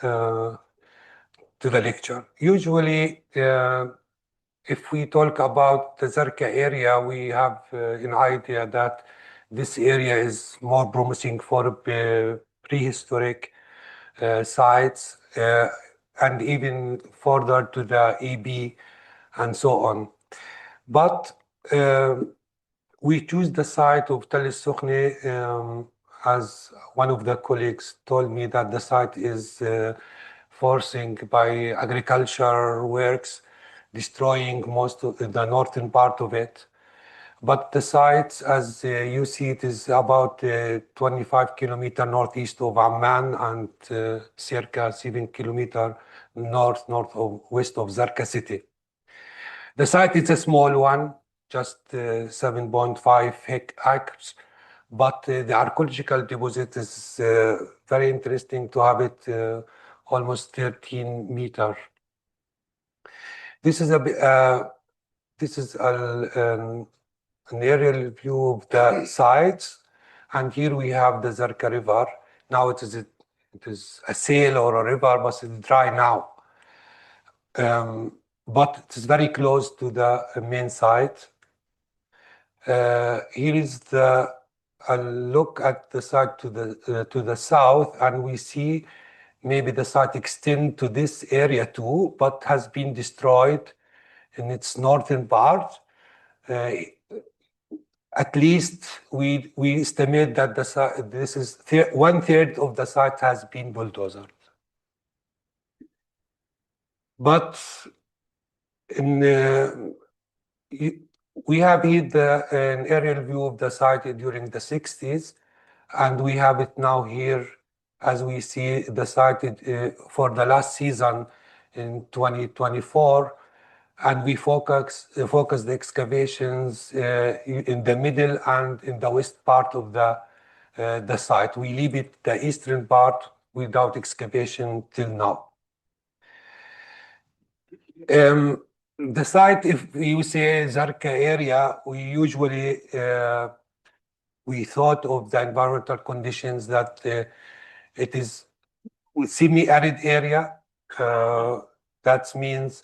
to the lecture. Usually, if we talk about the Zarqa area, we have an idea that this area is more promising for prehistoric sites and even further to the EB and so on. But we choose the site of Tell Es-Sukhnah as one of the colleagues told me that the site is forcing by agriculture works, destroying most of the northern part of it. But the site, as you see, it is about 25 kilometers northeast of Amman and circa 7 kilometers northwest of Zarqa city. The site is a small one, just 7.5 acres, but the archaeological deposit is very interesting to have it almost 13 meters. This is an aerial view of the sites, and here we have the Zarqa River. Now it is a sail or a river, but it's dry now. But it is very close to the main site. Here is a look at the site to the south, and we see maybe the site extend to this area too, but has been destroyed in its northern part. At least we estimate that this is 1/3 of the site has been bulldozed. But we have here an aerial view of the site during the 60s, and we have it now here as we see the site for the last season in 2024. And we focus the excavations in the middle and in the west part of the site. We leave it the eastern part without excavation till now. The site, if you say Zarqa area, we usually we thought of the environmental conditions that it is a semi-arid area. That means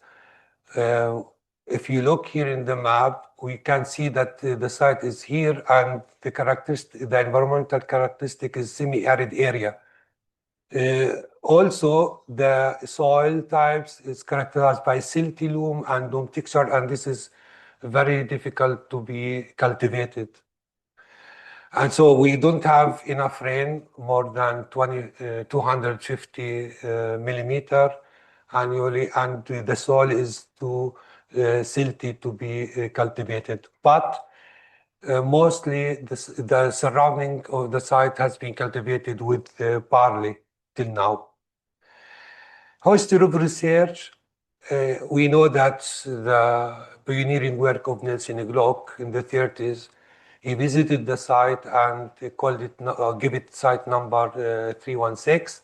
if you look here in the map, we can see that the site is here, and the environmental characteristic is semi-arid area. Also, the soil types is characterized by silty loam and loam texture, and this is very difficult to be cultivated. And so we don't have enough rain, more than 250 millimeter annually, and the soil is too silty to be cultivated. But mostly the surrounding of the site has been cultivated with barley till now. History of research, we know that the pioneering work of Nelson Glock in the 30s, he visited the site and called it, gave it site number 316,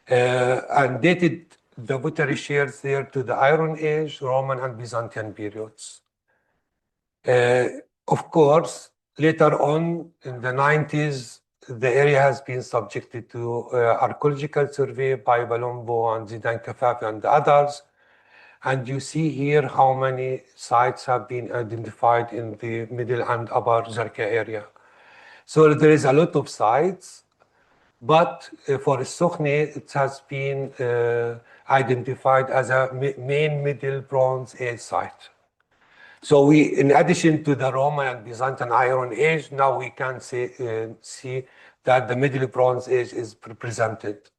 and dated the pottery shares there to the Iron Age, Roman and Byzantine periods. Of course, later on in the 90s, the area has been subjected to archaeological survey by Balombo and Zidane Kafafi and others. And you see here how many sites have been identified in the middle and upper Zarqa area. So there is a lot of sites, but for Es-Sukhnah, it has been identified as a main Middle Bronze Age site. So we, in addition to the Roman and Byzantine Iron Age, now we can see that the Middle Bronze Age is represented.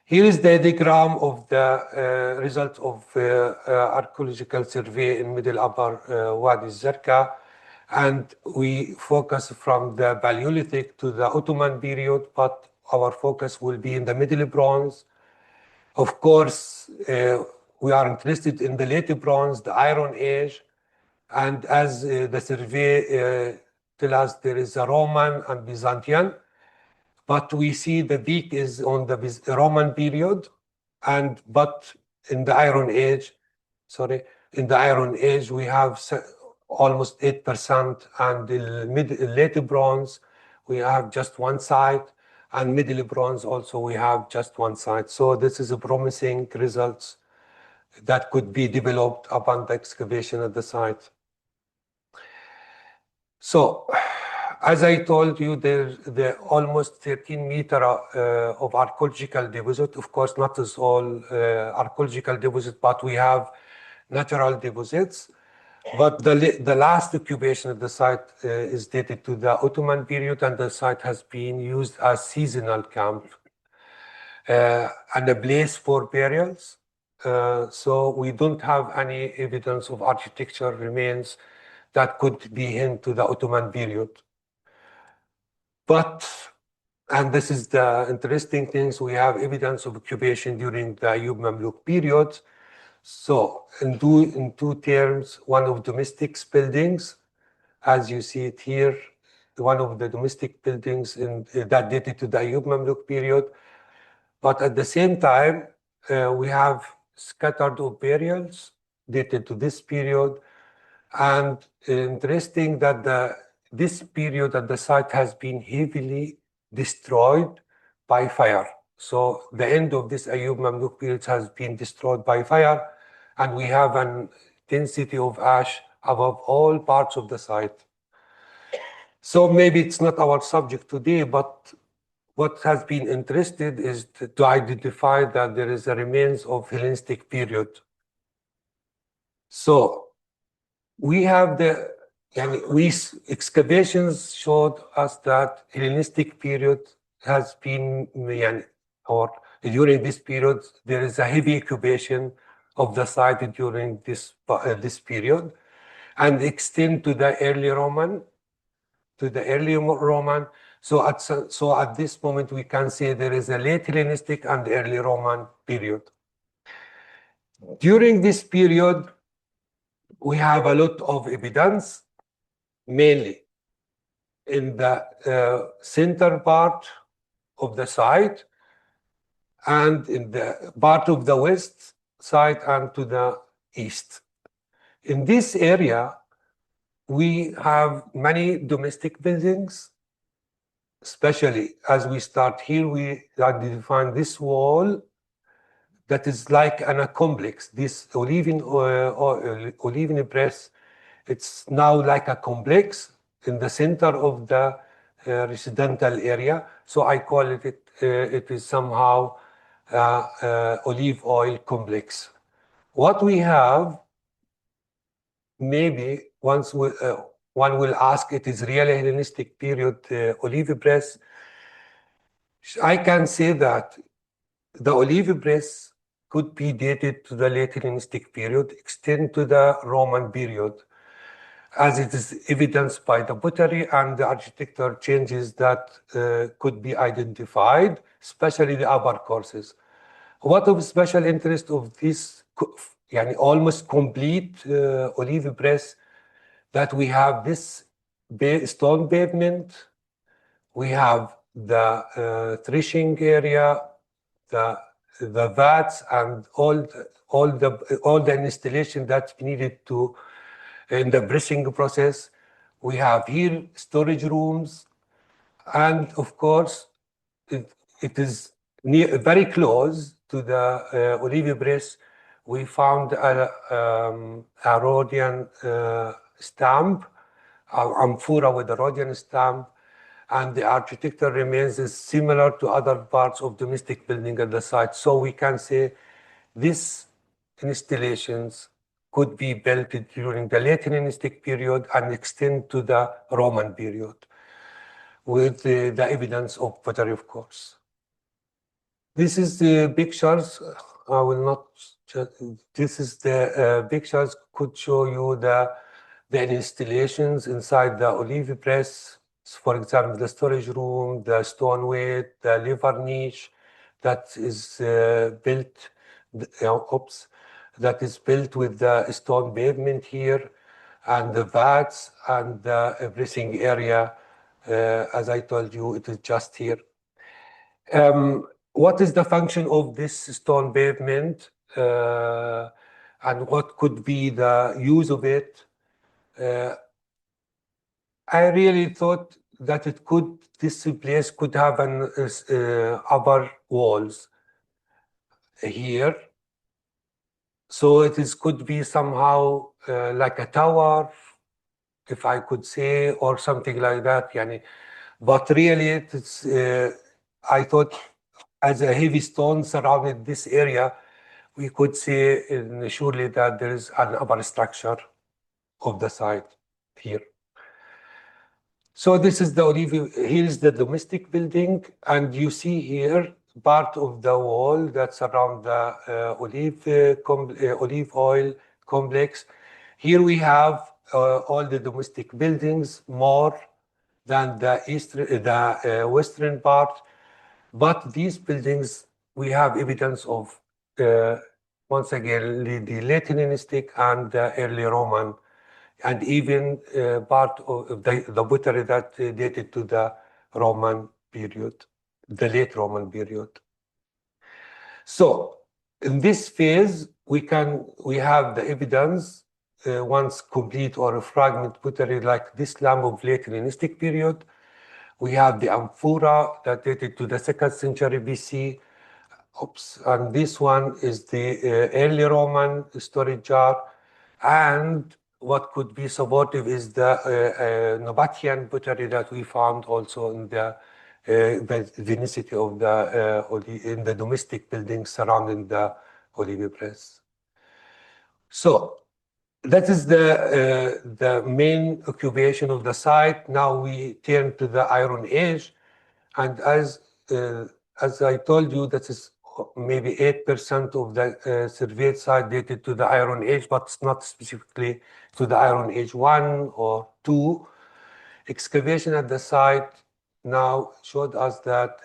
Here is the diagram of the result of archaeological survey in Middle Upper Wadi Zarqa, and we focus from the Paleolithic to the Ottoman period, but our focus will be in the Middle Bronze. Of course, we are interested in the Late Bronze, the Iron Age, and as the survey tells us, there is a Roman and Byzantine, but we see the peak is on the Roman period, but in the Iron Age, we have almost 8%, and in Late Bronze, we have just one site, And Middle Bronze also, we have just one site. So this is a promising results that could be developed upon the excavation at the site. So, as I told you, there almost 13 meters of archaeological deposit. Of course, not as all archaeological deposit, but we have natural deposits. But the last occupation of the site is dated to the Ottoman period, and the site has been used as seasonal camp and a place for burials. So we don't have any evidence of architecture remains that could be hint to the Ottoman period. But, and this is the interesting things, we have evidence of occupation during the Ayyub Mamluk period. So in two terms, one of domestic buildings, as you see it here, one of the domestic buildings that dated to the Ayyub Mamluk period. But at the same time, we have scattered of burials dated to this period. And interesting that this period at the site has been heavily destroyed by fire. So the end of this Ayyub Mamluk period has been destroyed by fire, and we have an density of ash above all parts of the site. So maybe it's not our subject today, but what has been interested is to identify that there is a remains of Hellenistic period. So we have excavations showed us that Hellenistic period has been, or during this period, there is a heavy occupation of the site during this period, and extend to the early Roman. So at this moment, we can say there is a late Hellenistic and early Roman period. During this period, we have a lot of evidence, mainly in the center part of the site and in the part of the west side and to the east. In this area, we have many domestic buildings, especially as we start here, we identify this wall that is like a complex. This Oliven press, it's now like a complex in the center of the residential area. So I call it is somehow olive oil complex. What we have, maybe once one will ask, it is really Hellenistic period olive press. I can say that the olive press could be dated to the late Hellenistic period, extend to the Roman period, as it is evidenced by the pottery and the architectural changes that could be identified, especially the upper courses. What of special interest of this almost complete olive press, that we have this stone pavement, we have the threshing area, the vats, and all the installation that's needed to in the pressing process. We have here storage rooms, and of course, it is very close to the olive press. We found a Rhodian stamp, amphora with a Rhodian stamp, and the architecture remains is similar to other parts of domestic building at the site. So we can say these installations could be built during the late Hellenistic period and extend to the Roman period, with the evidence of pottery, of course. This is the pictures. I will not. This is the pictures could show you the installations inside the olive press. For example, the storage room, the stone weight, the lever niche that is built. That is built with the stone pavement here, and the vats and the pressing area. As I told you, it is just here. What is the function of this stone pavement, and what could be the use of it? I really thought that this place could have an upper walls here. So could be somehow like a tower, if I could say, or something like that. Yani. But really, I thought as a heavy stone surrounded this area, we could say surely that there is an upper structure of the site here. So this is here is the domestic building, and you see here part of the wall that's around the olive oil complex. Here we have all the domestic buildings, more than the western part. But these buildings, we have evidence of, once again, the late Hellenistic and the early Roman, and even part of the pottery that dated to the Roman period, the late Roman period. So in this phase, we have the evidence once complete or a fragment pottery like this lamp of late Hellenistic period. We have the amphora that dated to the 2nd century BC. And this one is the early Roman storage jar. And what could be supportive is the Nabatean pottery that we found also in the Venicity of in the domestic buildings surrounding the Olive Press. So that is the main occupation of the site. Now we turn to the Iron Age, and as I told you, that is maybe 8% of the surveyed site dated to the Iron Age, but it's not specifically to the Iron Age 1 or 2. Excavation at the site now showed us that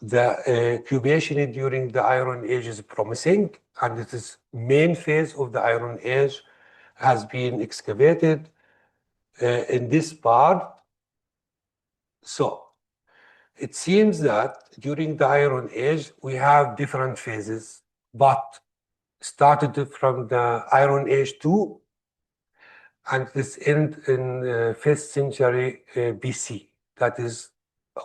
the occupation during the Iron Age is promising, and it is main phase of the Iron Age has been excavated in this part. So it seems that during the Iron Age, we have different phases, but started from the Iron Age 2, and this end in 5th century BC. That is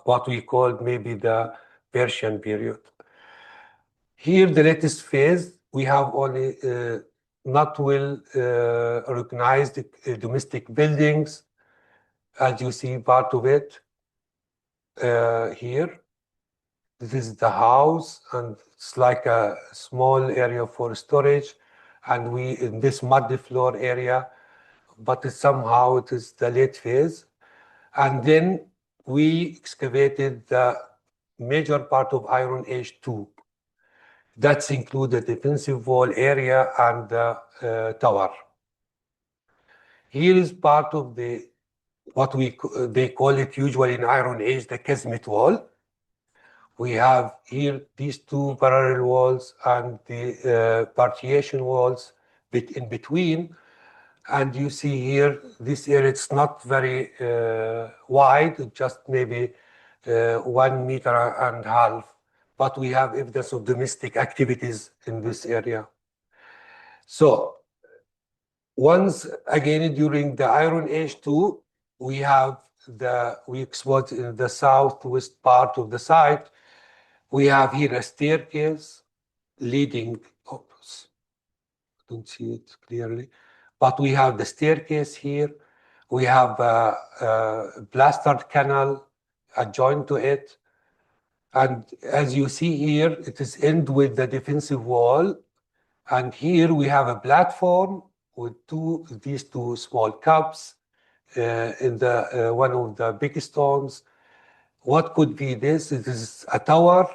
what we call maybe the Persian period. Here, the latest phase, we have only not well recognized domestic buildings, as you see part of it here. This is the house, and it's like a small area for storage, and in this muddy floor area, but somehow it is the late phase. And then we excavated the major part of Iron Age 2. That's included the defensive wall area and the tower. Here is part of what they call it usually in Iron Age, the Kesmet wall. We have here these two parallel walls and the partition walls in between. And you see here, this area, it's not very wide, just maybe 1.5 meters, but we have evidence of domestic activities in this area. So once again, during the Iron Age 2, we explored in the southwest part of the site. We have here a staircase leading, oops, I don't see it clearly, but we have the staircase here. We have a plastered canal adjoined to it. And as you see here, it is end with the defensive wall. And here we have a platform with these two small cups in one of the big stones. What could be this? It is a tower,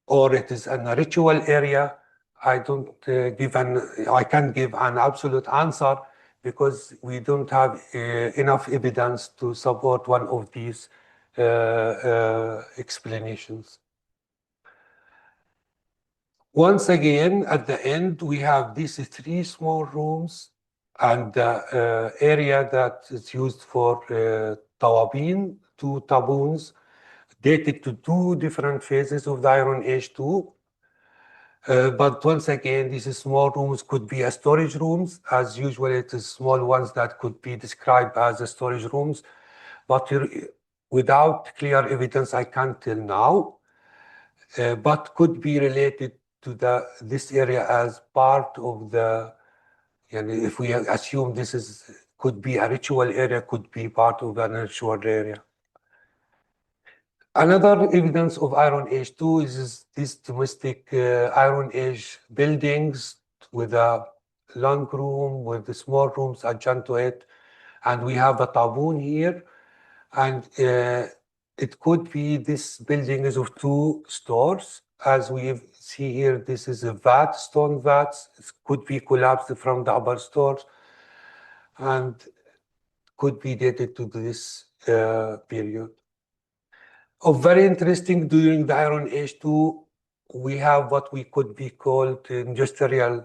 or it is a ritual area. I can't give an absolute answer because we don't have enough evidence to support one of these explanations. Once again, at the end, we have these 3 small rooms and the area that is used for tawabin, 2 taboons, dated to 2 different phases of the Iron Age 2. But once again, these small rooms could be storage rooms. As usual, it is small ones that could be described as storage rooms. But without clear evidence, I can't tell now. But could be related to this area as part of the, if we assume this could be a ritual area, could be part of an ritual area. Another evidence of Iron Age too is these domestic Iron Age buildings with a long room, with the small rooms adjacent to it. And we have a taboon here. And it could be this building is of two stores. As we see here, this is a vat, stone vats. It could be collapsed from the upper stores and could be dated to this period. Very interesting, during the Iron Age too, we have what we could be called industrial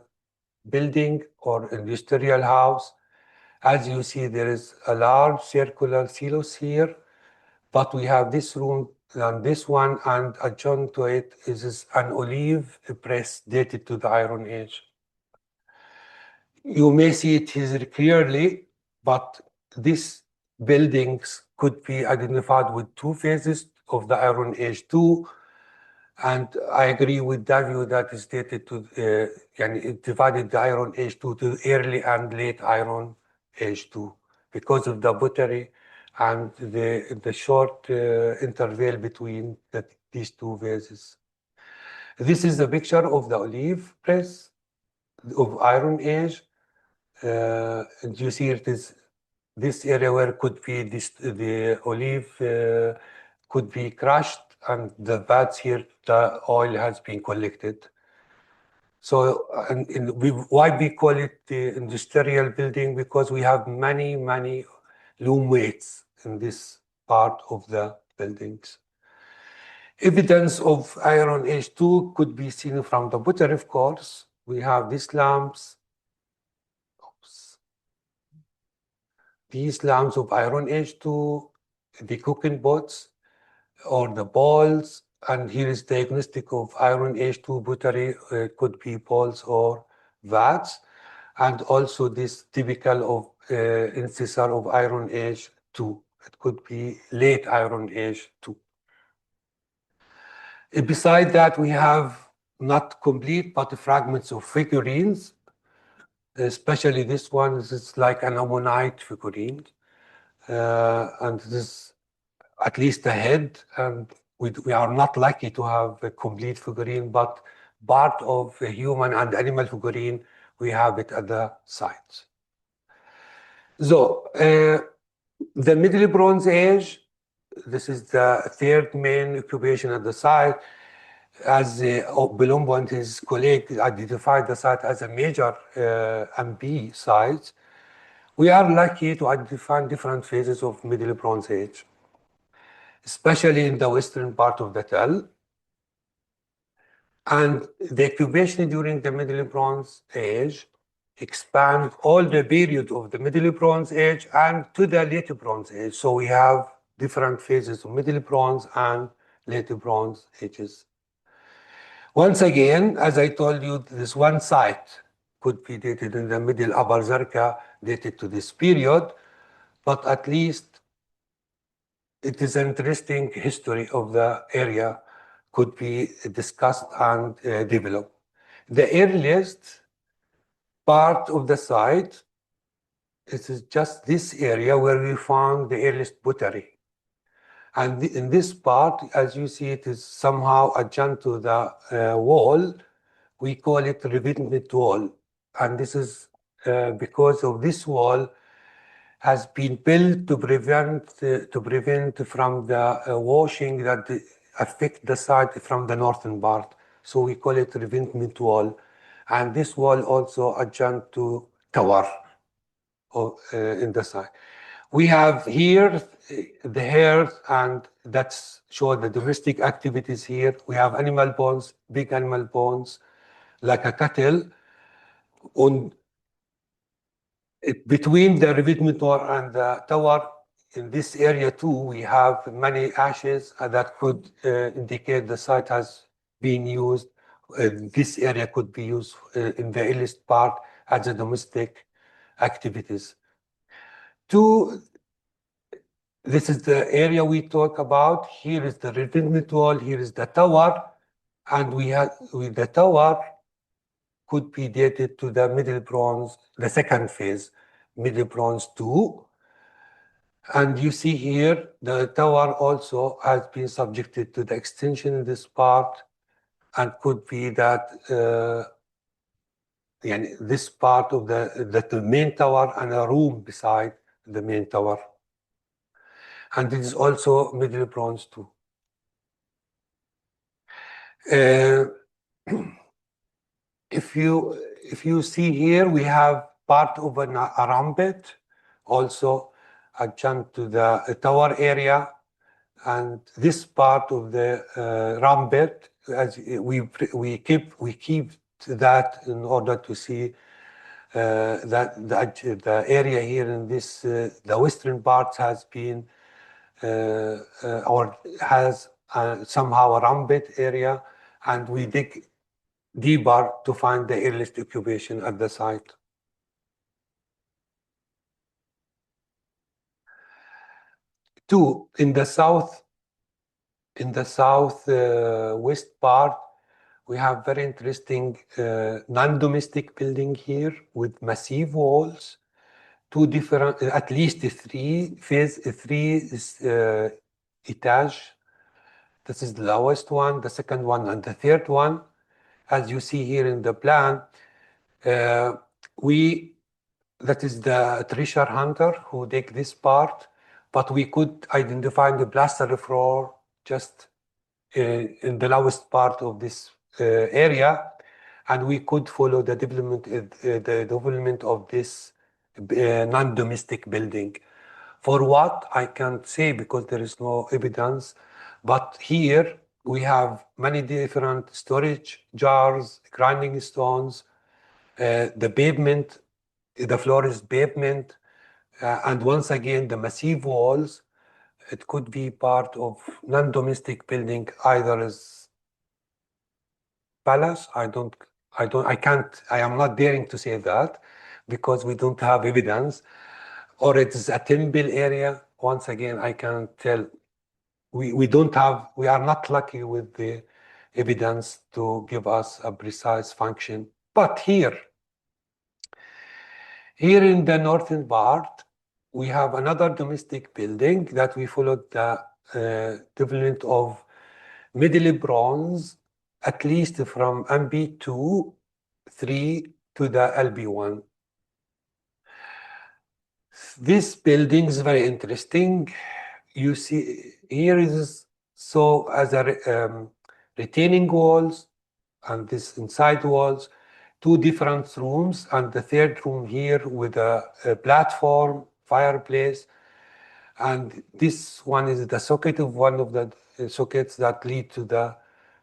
building or industrial house. As you see, there is a large circular silos here, but we have this room and this one, and adjacent to it is an olive press dated to the Iron Age. You may see it here clearly, but these buildings could be identified with two phases of the Iron Age too. And I agree with that view that is dated to, it divided the Iron Age to early and late Iron Age too, because of the pottery and the short interval between these two phases. This is a picture of the olive press of Iron Age. And you see it is this area where could be the olive could be crushed, and the vats here, the oil has been collected. So, why we call it the industrial building? Because we have many loom weights in this part of the buildings. Evidence of Iron Age too could be seen from the pottery, of course. We have these lamps. These lamps of Iron Age too, the cooking pots or the bowls, and here is diagnostic of Iron Age II pottery. It could be bowls or vats, and also this typical of incisor of Iron Age II. It could be late Iron Age II. Beside that, we have not complete, but fragments of figurines. Especially this one, this is like an Ammonite figurine. And this is at least a head, and we are not lucky to have a complete figurine, but part of a human and animal figurine, we have it at the site. So, the Middle Bronze Age, this is the third main occupation at the site. As Bilombo and his colleague identified the site as a major MP site, we are lucky to identify different phases of Middle Bronze Age, especially in the western part of the Tell. And the occupation during the Middle Bronze Age expand all the period of the Middle Bronze Age and to the Late Bronze Age. So we have different phases of Middle Bronze and Late Bronze Ages. Once again, as I told you, this one site could be dated in the Middle Upper Zarqa, dated to this period, but at least it is an interesting history of the area could be discussed and developed. The earliest part of the site, it is just this area where we found the earliest pottery. And in this part, as you see, it is somehow adjacent to the wall. We call it revetment wall. And this is because of this wall has been built to prevent from the washing that affect the site from the northern part. So we call it revetment wall. And this wall also adjacent to tower in the site. We have here the hair, and that's show the domestic activities here. We have animal bones, big animal bones, like a cattle. Between the revetment wall and the tower, in this area too, we have many ashes that could indicate the site has been used this area could be used in the earliest part as a domestic activities. This is the area we talk about. Here is the revetment wall, here is the tower, and the tower could be dated to the Middle Bronze, the second phase, Middle Bronze 2. And you see here, the tower also has been subjected to the extension in this part, and could be that this part of the main tower and a room beside the main tower. And it is also Middle Bronze 2. If you see here, we have part of a rambit also adjacent to the tower area, and this part of the rambit, as we keep that in order to see that the area here in this the western part has been or has somehow a rambit area, and we dig deeper to find the earliest occupation at the site. Two, in the west part, we have very interesting non-domestic building here with massive walls, two different, at least three etage. This is the lowest one, the second one, and the third one. As you see here in the plan, that is the treasure hunter who dig this part, but we could identify the plaster floor just in the lowest part of this area, and we could follow the development of this non-domestic building. For what, I can't say because there is no evidence, but here we have many different storage jars, grinding stones, the pavement, the floor is pavement, and once again, the massive walls. It could be part of non-domestic building, either as palace. I am not daring to say that because we don't have evidence, or it is a temple area. Once again, I can't tell. We are not lucky with the evidence to give us a precise function. But here in the northern part, we have another domestic building that we followed the development of Middle Bronze, at least from MB2, 3 to the LB1. This building is very interesting. You see here is so as a retaining walls, and this inside walls, two different rooms, and the third room here with a platform, fireplace, and this one is the socket of one of the sockets that lead to the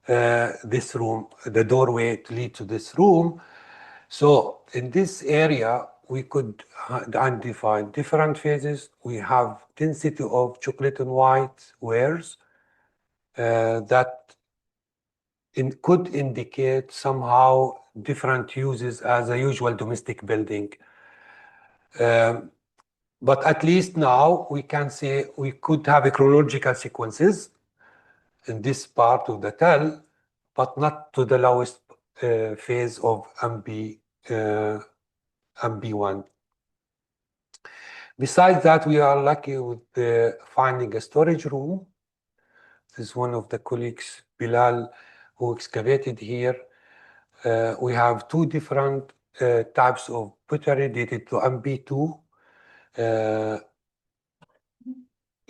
this room, the doorway to lead to this room. So in this area, we could identify different phases. We have density of chocolate and white wares that could indicate somehow different uses as a usual domestic building. But at least now we can say we could have a chronological sequences in this part of the tell, but not to the lowest phase of MB1. Besides that, we are lucky with finding a storage room. This is one of the colleagues, Bilal, who excavated here. We have two different types of pottery dated to MB2.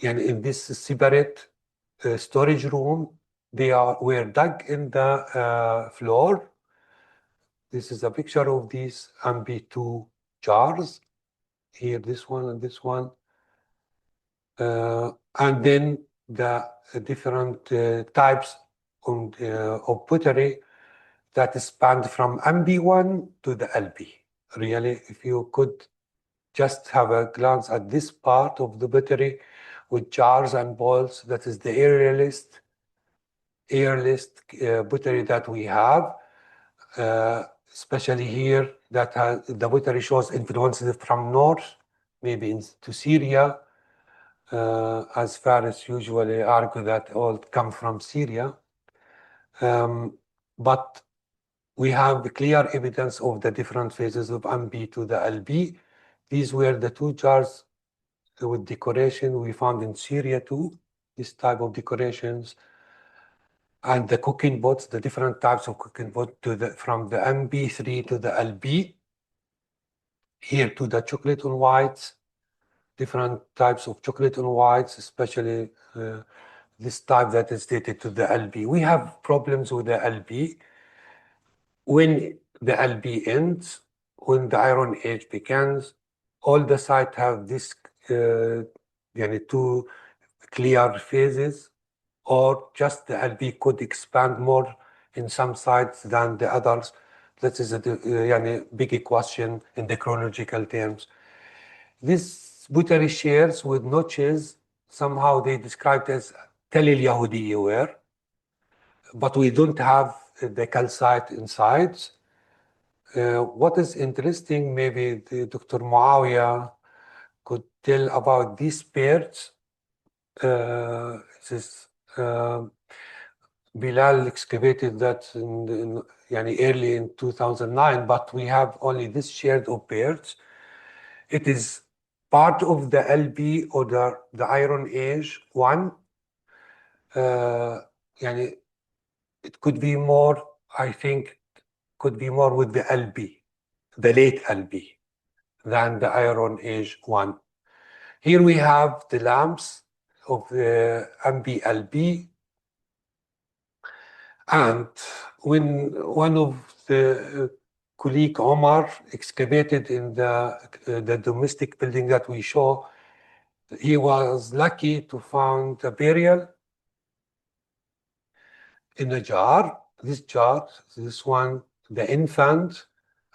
And in this separate storage room, were dug in the floor. This is a picture of these MB2 jars. Here, this one and this one. And then the different types of pottery that spanned from MB1 to the LB. Really, if you could just have a glance at this part of the pottery with jars and bowls, that is the earliest pottery that we have. especially here that the pottery shows influences from north, maybe into Syria, as far as usually argue that all come from Syria. But we have clear evidence of the different phases of MB to the LB. These were the two jars with decoration we found in Syria too, this type of decorations. And the cooking pots, the different types of cooking pot from the MB3 to the LB. Here to the chocolate on whites, different types of chocolate on whites, especially this type that is dated to the LB. We have problems with the LB. When the LB ends, when the Iron Age begins, all the sites have this two clear phases, or just the LB could expand more in some sites than the others. That is a big question in the chronological terms. These pottery shares with notches, somehow they described as Tel el-Yahudiyya were, but we don't have the calcite inside. What is interesting, maybe Dr. Muawiyah could tell about these pairs. Bilal excavated that early in 2009, but we have only this shared of pairs. It is part of the LB or the Iron Age one. It could be more, I think, could be more with the LB, the late LB, than the Iron Age one. Here we have the lamps of the MBLB. And when one of the colleague Omar excavated in the domestic building that we show, he was lucky to find a burial in a jar. This jar, this one, the infant,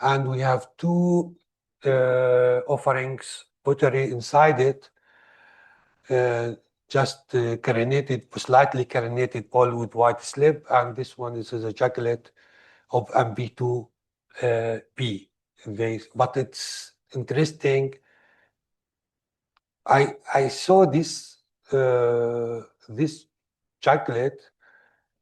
and we have two offerings, pottery inside it, just carinated, slightly carinated bowl with white slip, and this one is a chocolate of MB2B. But it's interesting. I saw this this chocolate.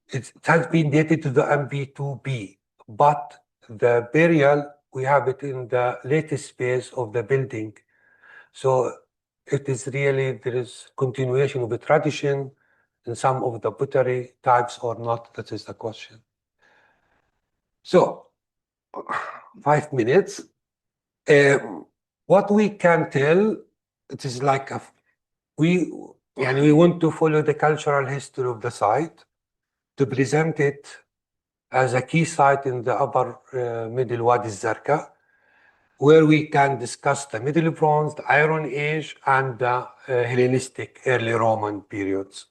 It has been dated to the MB2B, but the burial we have it in the latest phase of the building. So it is really, there is continuation of the tradition in some of the pottery types or not. That is the question. So 5 minutes. What we can tell, it is like we want to follow the cultural history of the site to present it as a key site in the upper middle Wadi az-Zarqa, where we can discuss the Middle Bronze, the Iron Age, and the Hellenistic early Roman periods.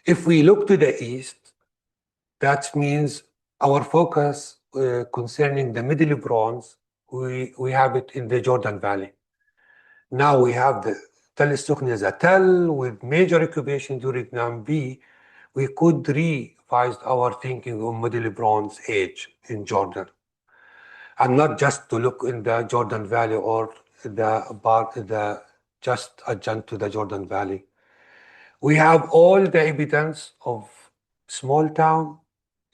If we look to the east, that means our focus concerning the Middle Bronze, we have it in the Jordan Valley. Now we have the Tell Es-Sukhnah as a tell with major occupation during Nambi. We could revise our thinking on Middle Bronze Age in Jordan, and not just to look in the Jordan Valley or the just adjacent to the Jordan Valley. We have all the evidence of small town,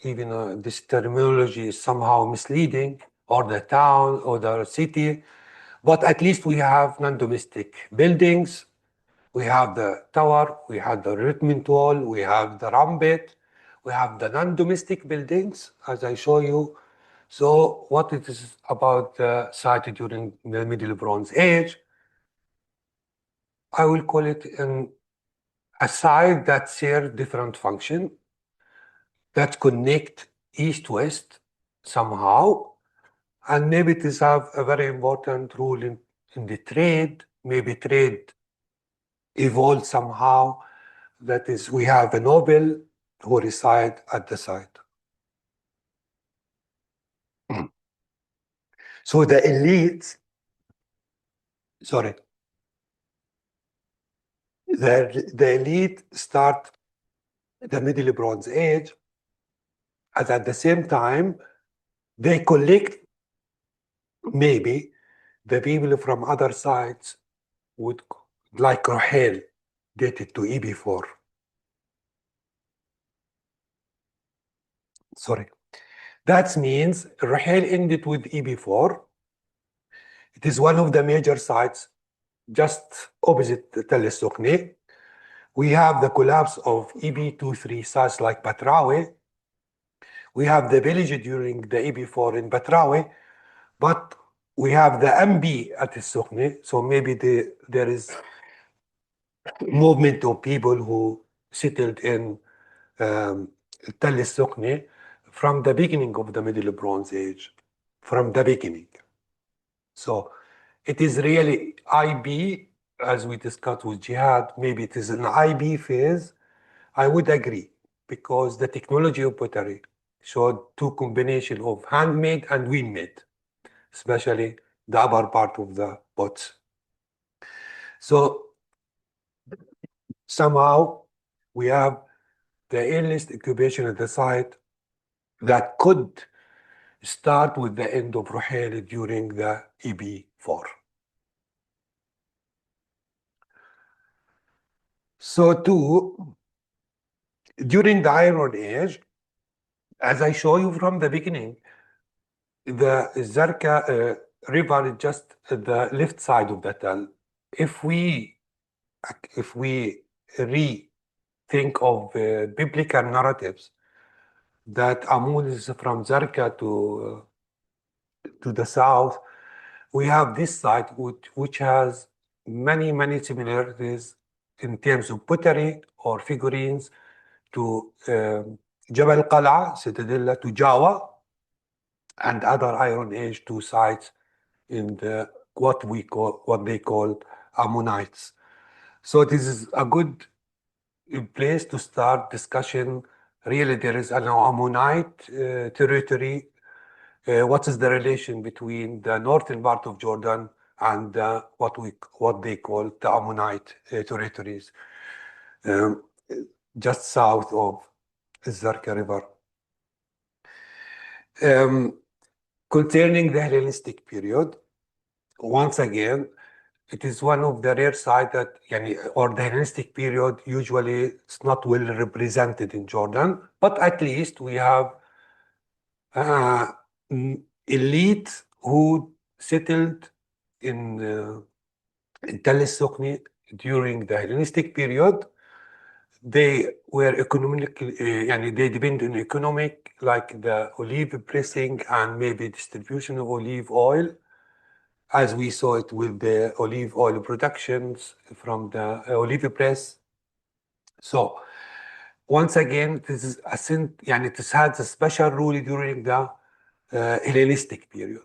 even this terminology is somehow misleading, or the town or the city, but at least we have non-domestic buildings. We have the tower, we have the retreatment wall, we have the rampart, we have the non-domestic buildings, as I show you. So what it is about the site during the Middle Bronze Age, I will call it a site that serves different function, that connect east-west somehow, and maybe it is have a very important role in the trade. Maybe trade evolved somehow. That is, we have a noble who reside at the site. So the elite, the elite start the Middle Bronze Age, And at the same time, they collect maybe the people from other sites would, like Rahel, dated to EB4. Sorry. That means Rahel ended with EB4. It is one of the major sites just opposite Tel Es-Sukhnah. We have the collapse of EB23 sites like Batrawi. We have the village during the EB4 in Batrawi, but we have the MB at Es-Sukhnah, so maybe there is movement of people who settled in Tel Es-Sukhnah from the beginning of the Middle Bronze Age, from the beginning. So it is really IB, as we discussed with Jihad, maybe it is an IB phase. I would agree, because the technology of pottery showed two combination of handmade and wheel-made, especially the upper part of the pots. So somehow we have the earliest occupation at the site that could start with the end of Ruhail during the EB4. So too, during the Iron Age, as I show you from the beginning, the Zarqa river is just the left side of the Tel. If we rethink of biblical narratives that Amun is from Zarqa to the south, we have this site which has many similarities in terms of pottery or figurines to Jabal Qal'a, Citadella, to Java, and other Iron Age 2 sites in what they call Ammonites. So this is a good place to start discussion. Really, there is an Ammonite territory. What is the relation between the northern part of Jordan and what they call the Ammonite territories, just south of Az-Zarqa River. Concerning the Hellenistic period, once again, it is one of the rare sites that, or the Hellenistic period, usually it's not well represented in Jordan, but at least we have elite who settled in Tel Es-Sukhnah during the Hellenistic period. They were economically, they depend on economic, like the olive pressing and maybe distribution of olive oil, as we saw it with the olive oil productions from the olive press. So once again, this is it has a special role during the Hellenistic period.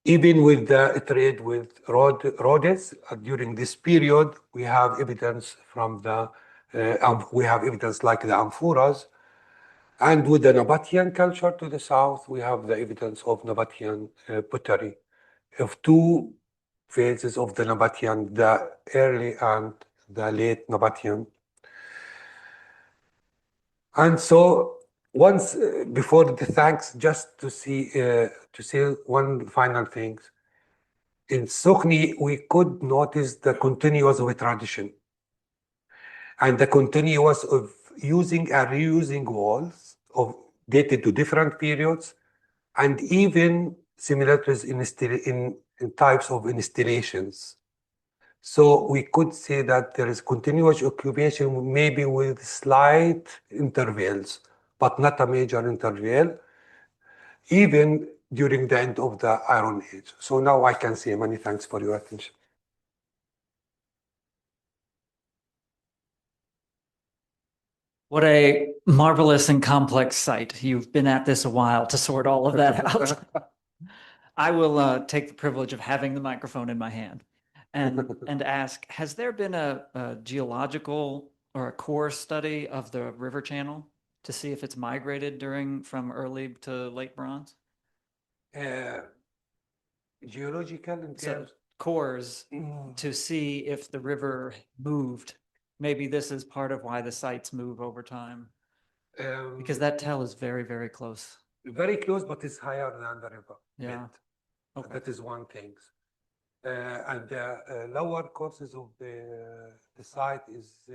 Even with the trade with Rhodes during this period, we have evidence from we have evidence like the amphoras. And with the Nabatean culture to the south, we have the evidence of Nabatean pottery, of two phases of the Nabatean, the early and the late Nabatean. And so once, before the thanks, just to say one final thing. In Sukhnah, we could notice the continuous of a tradition and the continuous of using and reusing walls of dated to different periods, and even similarities in types of installations. So we could say that there is continuous occupation, maybe with slight intervals, but not a major interval, even during the end of the Iron Age. So now I can say many thanks for your attention. What a marvelous and complex site. You've been at this a while to sort all of that out. I will take the privilege of having the microphone in my hand and ask, has there been a geological or a core study of the river channel to see if it's migrated from early to late bronze? Geological in terms? Cores to see if the river moved. Maybe this is part of why the sites move over time. Because that tell is very, very close. Very close, but it's higher than the river Yeah. bed. Okay. That is one thing. And the lower courses of the site is,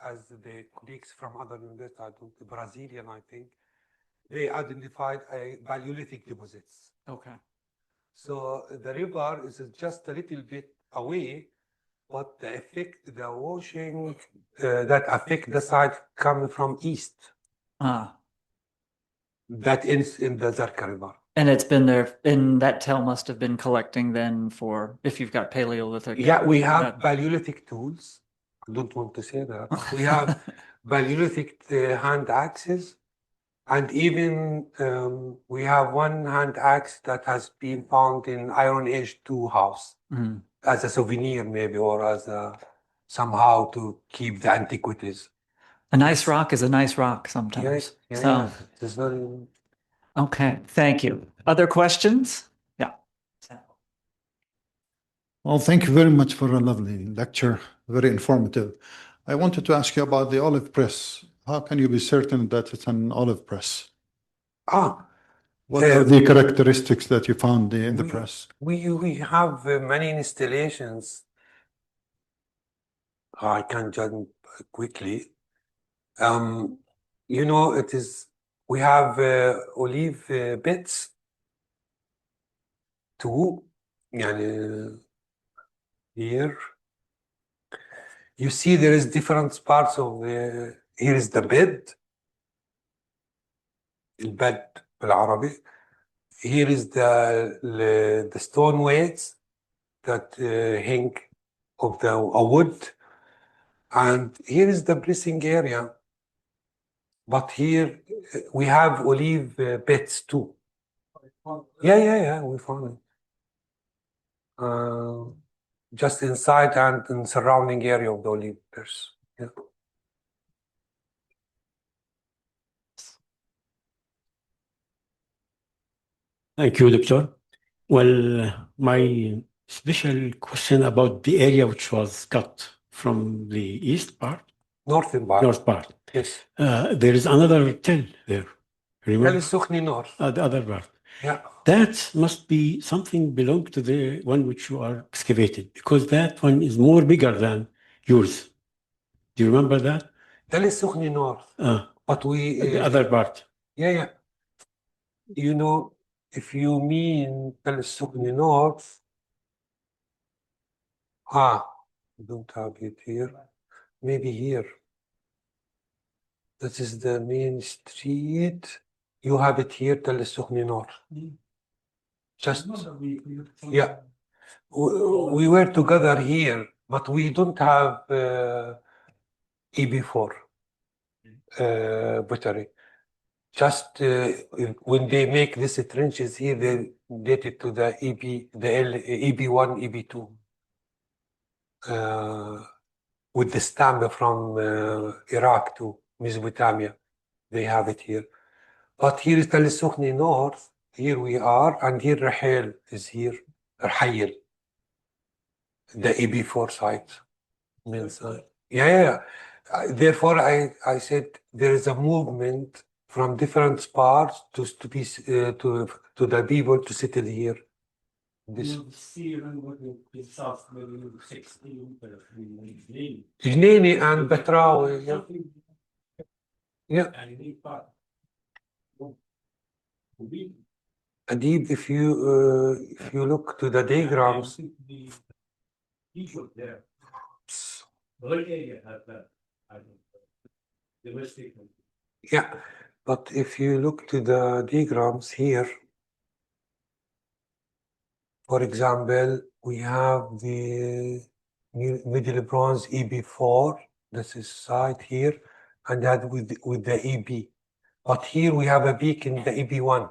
as the colleagues from other universities, Brazilian, I think, they identified a Paleolithic deposits. Okay. So the river is just a little bit away, but the effect, the washing that affect the site coming from east, Ah, that ends in the Zarqa River. and it's been there, and that tell must have been collecting then for, if you've got Paleolithic. Yeah, we have that- Paleolithic tools. I don't want to say that. We have Paleolithic hand axes, and even we have one hand axe that has been found in Iron Age 2 house Mhm. as a souvenir, maybe, or as a somehow to keep the antiquities. A nice rock is a nice rock sometimes. Yeah, So, yeah. It's very... okay, thank you. Other questions? Yeah. Well, thank you very much for a lovely lecture, very informative. I wanted to ask you about the olive press. How can you be certain that it's an olive press? What are the characteristics that you found in the press? We have many installations. I can jump quickly. You know, we have olive beds too. يعني here. You see there is different parts of here is the bed. البد بالعربي. Here is the stone weights that hang of a wood. And here is the pressing area. But here we have olive beds too. Yeah, we found it. Just inside and in surrounding area of the olive beds. Yeah. Thank you, Doctor. Well, my special question about the area which was cut from the east part, Northern part. north part. Yes. There is another tell there. Remember? Es-Sukhnah north. The other part. Yeah. That must be something belong to the one which you are excavated, because that one is more bigger than yours. Do you remember that? Es-Sukhnah north. But The other part. Yeah. You know, if you mean Es-Sukhnah north, I don't have it here. Maybe here. This is the main street. You have it here, Es-Sukhnah north. Just, yeah. We were together here, but we don't have EB4 pottery. Just when they make these trenches here, they date it to the EB1, EB2, with the stamp from Iraq to Mesopotamia. They have it here. But here is Es-Sukhnah north. Here we are, and here Rahel is here. Rahel. The EB4 site, main site. Yeah. Therefore, I said there is a movement from different parts to the people to settle here. This Jnini and Betrawi. Yeah. Adib, if you look to the diagrams. Yeah, but if you look to the diagrams here, for example, we have the Middle Bronze EB4. This is site here, and that with the EB. But here we have a peak in the EB1.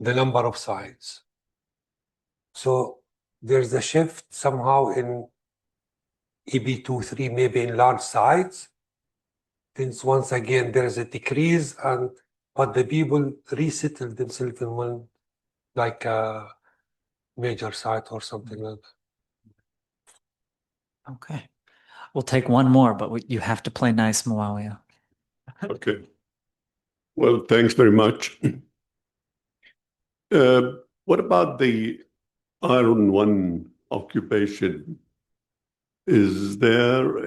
The number of sites. So there's a shift somehow in EB2, 3, maybe in large sites. Then once again there is a decrease, but the people resettle themselves in one, like a major site or something like that. Okay. We'll take one more, but you have to play nice, Muawiyah. Okay. Well, thanks very much. What about the Iron One occupation? Is there,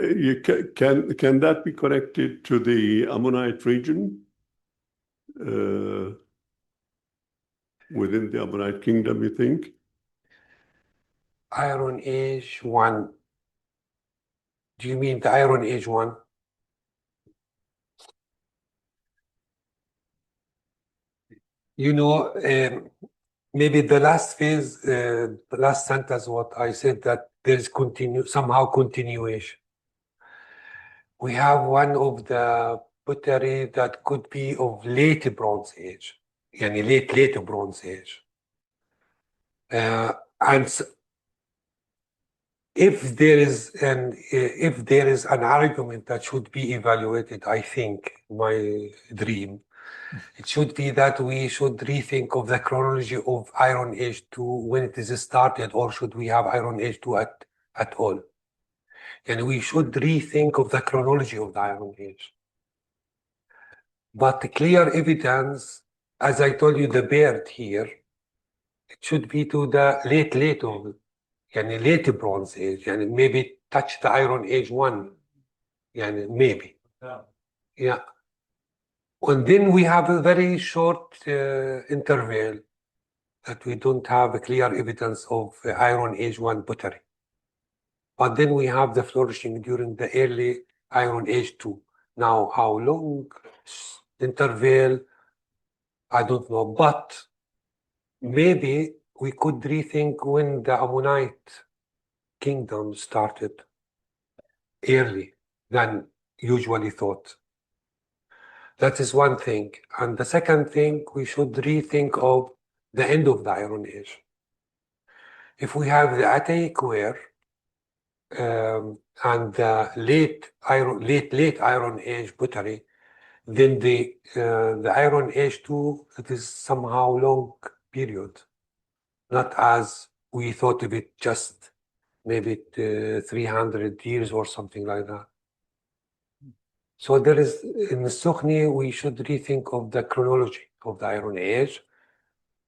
can that be connected to the Ammonite region? Within the Ammonite kingdom, you think? Iron Age 1. Do you mean the Iron Age 1? You know, maybe the last phase, the last sentence, what I said, that there's somehow continuation. We have one of the pottery that could be of late Bronze Age, yani late Bronze Age. And if there is an argument that should be evaluated, I think my dream, it should be that we should rethink of the chronology of Iron Age 2 when it is started, or should we have Iron Age 2 at all? And we should rethink of the chronology of the Iron Age. But the clear evidence, as I told you, the bird here, it should be to the late of, yani late Bronze Age, yani maybe touch the Iron Age 1, yani maybe. Yeah. And then we have a very short interval that we don't have a clear evidence of Iron Age 1 pottery. But then we have the flourishing during the early Iron Age 2. Now, how long interval, I don't know, but maybe we could rethink when the Ammonite kingdom started early than usually thought. That is one thing. And the second thing, we should rethink of the end of the Iron Age. If we have the Attaic ware and the late Iron Age pottery, then the Iron Age 2, it is somehow long period, not as we thought of it, just maybe 300 years or something like that. So there is, in the Es-Sukhnah, we should rethink of the chronology of the Iron Age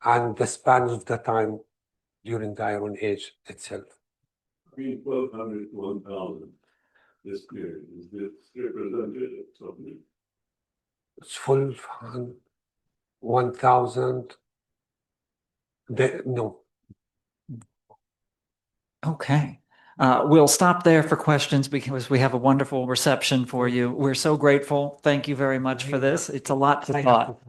and the span of the time during the Iron Age itself. I mean, 1200 to 1000, this period, is this represented something? It's full 1000. No. Okay. We'll stop there for questions because we have a wonderful reception for you. We're so grateful. Thank you very much for this. It's a lot to thought.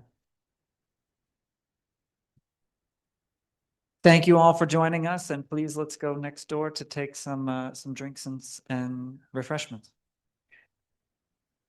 Thank you all for joining us, and please let's go next door to take some drinks and refreshments.